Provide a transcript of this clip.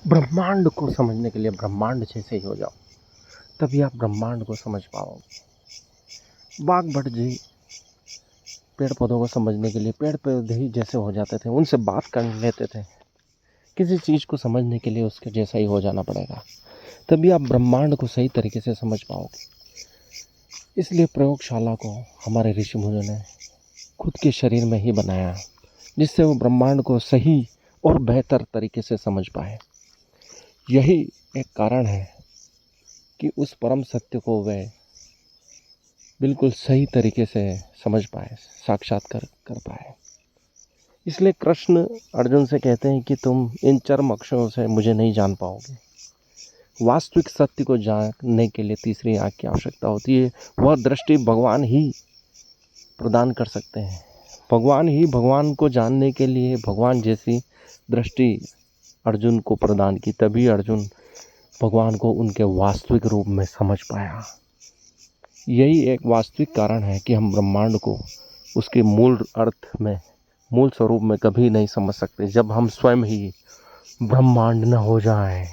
ब्रह्मांड को समझने के लिए ब्रह्मांड जैसे ही हो जाओ, तभी आप ब्रह्मांड को समझ पाओगे। बाघ भट्ट जी पेड़ पौधों को समझने के लिए पेड़ पौधे ही जैसे हो जाते थे, उनसे बात कर लेते थे। किसी चीज़ को समझने के लिए उसके जैसा ही हो जाना पड़ेगा, तभी आप ब्रह्मांड को सही तरीके से समझ पाओगे। इसलिए प्रयोगशाला को हमारे ऋषि मुनियों ने खुद के शरीर में ही बनाया, जिससे वो ब्रह्मांड को सही और बेहतर तरीके से समझ पाए। यही एक कारण है कि उस परम सत्य को वे बिल्कुल सही तरीके से समझ पाए, साक्षात्कार कर पाए। इसलिए कृष्ण अर्जुन से कहते हैं कि तुम इन चर्म अक्षरों से मुझे नहीं जान पाओगे। वास्तविक सत्य को जानने के लिए तीसरी आँख की आवश्यकता होती है। वह दृष्टि भगवान ही प्रदान कर सकते हैं। भगवान ही भगवान को जानने के लिए भगवान जैसी दृष्टि अर्जुन को प्रदान की, तभी अर्जुन भगवान को उनके वास्तविक रूप में समझ पाया। यही एक वास्तविक कारण है कि हम ब्रह्मांड को उसके मूल अर्थ में, मूल स्वरूप में कभी नहीं समझ सकते, जब हम स्वयं ही ब्रह्मांड न हो जाएं।